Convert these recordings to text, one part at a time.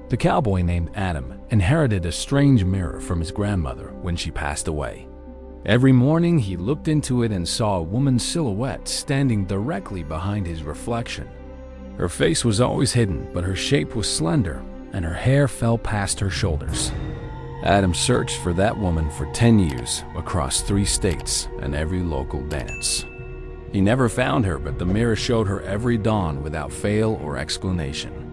The cowboy named Adam inherited a strange mirror from his grandmother when she passed away. Every morning he looked into it and saw a woman's silhouette standing directly behind his reflection. Her face was always hidden, but her shape was slender and her hair fell past her shoulders. Adam searched for that woman for 10 years across 3 states and every local dance. He never found her, but the mirror showed her every dawn without fail or explanation.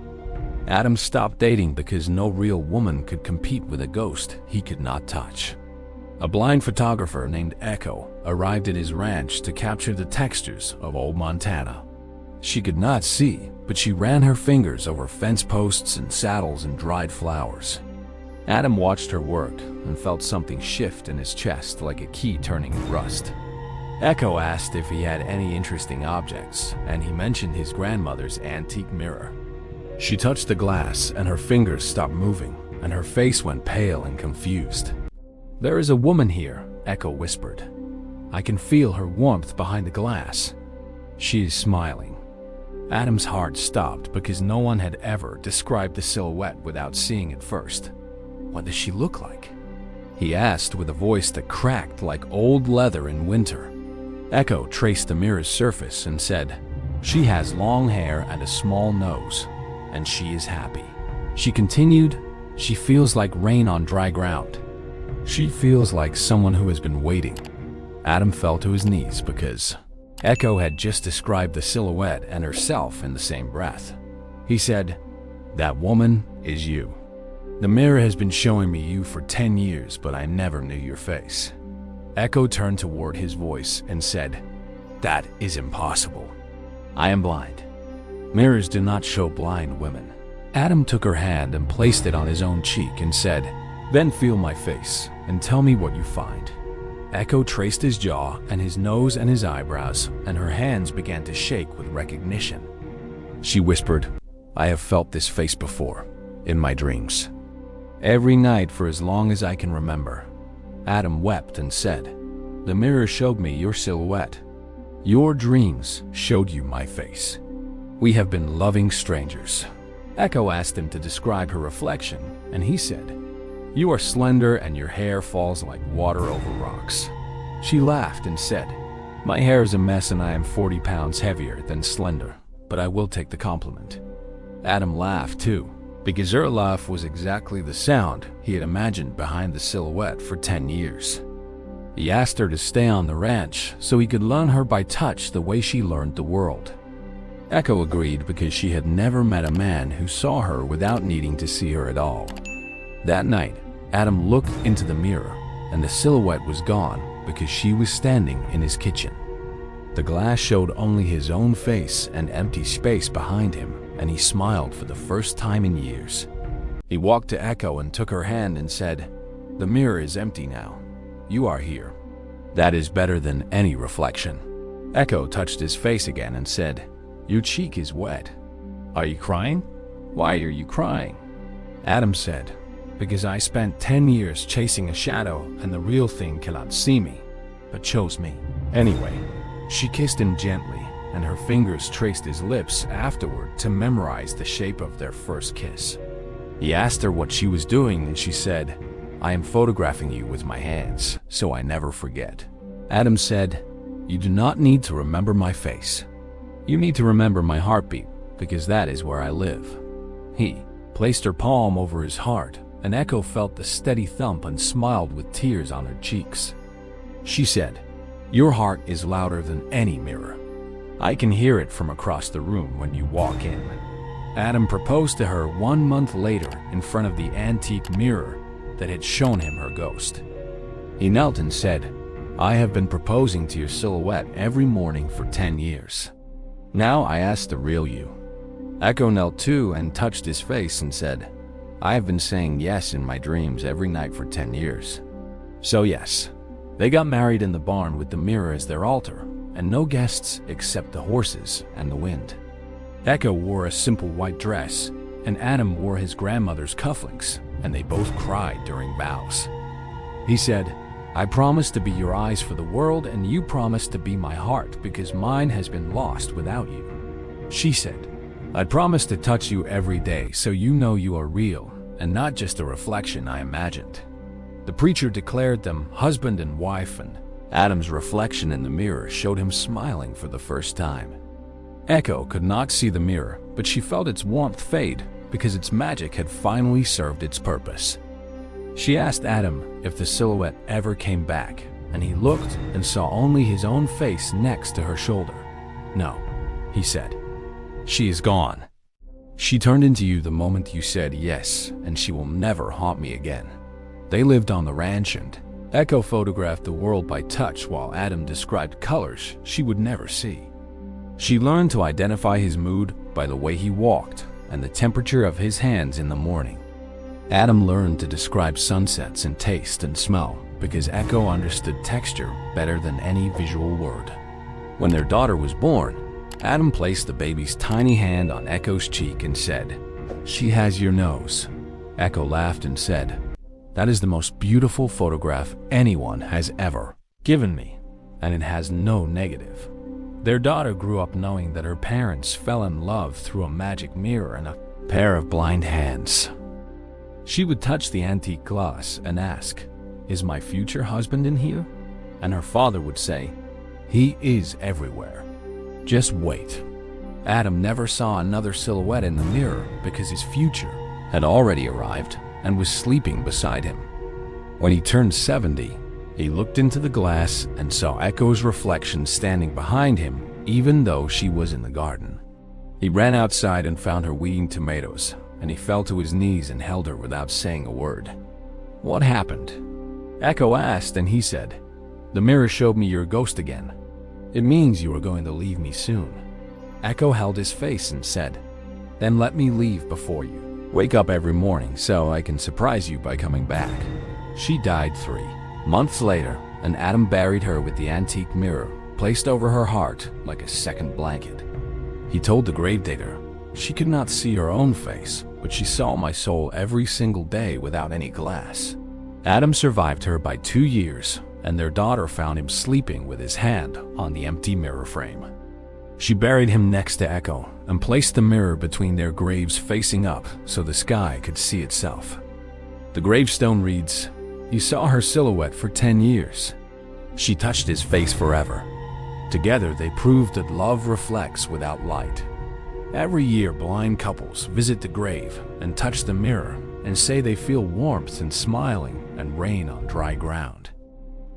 Adam stopped dating because no real woman could compete with a ghost he could not touch. A blind photographer named Echo arrived at his ranch to capture the textures of old Montana. She could not see, but she ran her fingers over fence posts and saddles and dried flowers. Adam watched her work and felt something shift in his chest like a key turning in rust. Echo asked if he had any interesting objects, and he mentioned his grandmother's antique mirror. She touched the glass and her fingers stopped moving, and her face went pale and confused. "There is a woman here," Echo whispered. "I can feel her warmth behind the glass. She is smiling." Adam's heart stopped because no one had ever described the silhouette without seeing it first. "What does she look like?" he asked with a voice that cracked like old leather in winter. Echo traced the mirror's surface and said, "She has long hair and a small nose, and she is happy." She continued, "She feels like rain on dry ground. She feels like someone who has been waiting." Adam fell to his knees because Echo had just described the silhouette and herself in the same breath. He said, "That woman is you. The mirror has been showing me you for 10 years, but I never knew your face." Echo turned toward his voice and said, "That is impossible. I am blind. Mirrors do not show blind women." Adam took her hand and placed it on his own cheek and said, "Then feel my face and tell me what you find." Echo traced his jaw and his nose and his eyebrows, and her hands began to shake with recognition. She whispered, "I have felt this face before, in my dreams. Every night for as long as I can remember." Adam wept and said, "The mirror showed me your silhouette. Your dreams showed you my face. We have been loving strangers." Echo asked him to describe her reflection, and he said, "You are slender and your hair falls like water over rocks." She laughed and said, "My hair is a mess and I am 40 pounds heavier than slender, but I will take the compliment." Adam laughed too, because her laugh was exactly the sound he had imagined behind the silhouette for 10 years. He asked her to stay on the ranch so he could learn her by touch the way she learned the world. Echo agreed because she had never met a man who saw her without needing to see her at all. That night, Adam looked into the mirror, and the silhouette was gone because she was standing in his kitchen. The glass showed only his own face and empty space behind him, and he smiled for the first time in years. He walked to Echo and took her hand and said, "The mirror is empty now. You are here. That is better than any reflection." Echo touched his face again and said, "Your cheek is wet. Are you crying? Why are you crying?" Adam said, "Because I spent 10 years chasing a shadow and the real thing cannot see me, but chose me. Anyway." She kissed him gently, and her fingers traced his lips afterward to memorize the shape of their first kiss. He asked her what she was doing, and she said, "I am photographing you with my hands, so I never forget." Adam said, "You do not need to remember my face. You need to remember my heartbeat, because that is where I live." He placed her palm over his heart, and Echo felt the steady thump and smiled with tears on her cheeks. She said, "Your heart is louder than any mirror. I can hear it from across the room when you walk in." Adam proposed to her 1 month later in front of the antique mirror that had shown him her ghost. He knelt and said, "I have been proposing to your silhouette every morning for 10 years. Now I ask the real you." Echo knelt too and touched his face and said, "I have been saying yes in my dreams every night for 10 years. So yes." They got married in the barn with the mirror as their altar, and no guests except the horses and the wind. Echo wore a simple white dress, and Adam wore his grandmother's cufflinks, and they both cried during vows. He said, "I promise to be your eyes for the world, and you promise to be my heart because mine has been lost without you." She said, "I'd promise to touch you every day so you know you are real and not just a reflection I imagined." The preacher declared them husband and wife, and Adam's reflection in the mirror showed him smiling for the first time. Echo could not see the mirror, but she felt its warmth fade because its magic had finally served its purpose. She asked Adam if the silhouette ever came back, and he looked and saw only his own face next to her shoulder. "No," he said. "She is gone. She turned into you the moment you said yes, and she will never haunt me again." They lived on the ranch, and Echo photographed the world by touch while Adam described colors she would never see. She learned to identify his mood by the way he walked and the temperature of his hands in the morning. Adam learned to describe sunsets in taste and smell because Echo understood texture better than any visual word. When their daughter was born, Adam placed the baby's tiny hand on Echo's cheek and said, "She has your nose." Echo laughed and said, "That is the most beautiful photograph anyone has ever given me, and it has no negative." Their daughter grew up knowing that her parents fell in love through a magic mirror and a pair of blind hands. She would touch the antique glass and ask, "Is my future husband in here?" And her father would say, "He is everywhere. Just wait." Adam never saw another silhouette in the mirror because his future had already arrived and was sleeping beside him. When he turned 70, he looked into the glass and saw Echo's reflection standing behind him, even though she was in the garden. He ran outside and found her weeding tomatoes, and he fell to his knees and held her without saying a word. "What happened?" Echo asked, and he said, "The mirror showed me your ghost again. It means you are going to leave me soon." Echo held his face and said, "Then let me leave before you wake up every morning so I can surprise you by coming back." She died 3 months later, and Adam buried her with the antique mirror placed over her heart like a second blanket. He told the gravedigger, "She could not see her own face, but she saw my soul every single day without any glass." Adam survived her by 2 years, and their daughter found him sleeping with his hand on the empty mirror frame. She buried him next to Echo and placed the mirror between their graves facing up so the sky could see itself. The gravestone reads, "He saw her silhouette for 10 years. She touched his face forever. Together they proved that love reflects without light." Every year blind couples visit the grave and touch the mirror and say they feel warmth and smiling and rain on dry ground.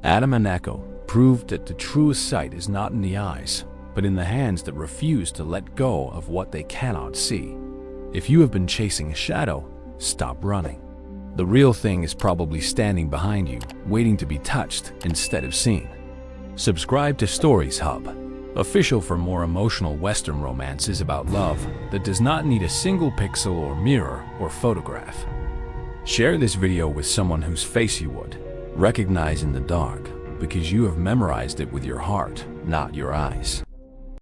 Adam and Echo proved that the truest sight is not in the eyes, but in the hands that refuse to let go of what they cannot see. If you have been chasing a shadow, stop running. The real thing is probably standing behind you, waiting to be touched instead of seen. Subscribe to Stories Hub, official for more emotional Western romances about love that does not need a single pixel or mirror or photograph. Share this video with someone whose face you would recognize in the dark because you have memorized it with your heart, not your eyes.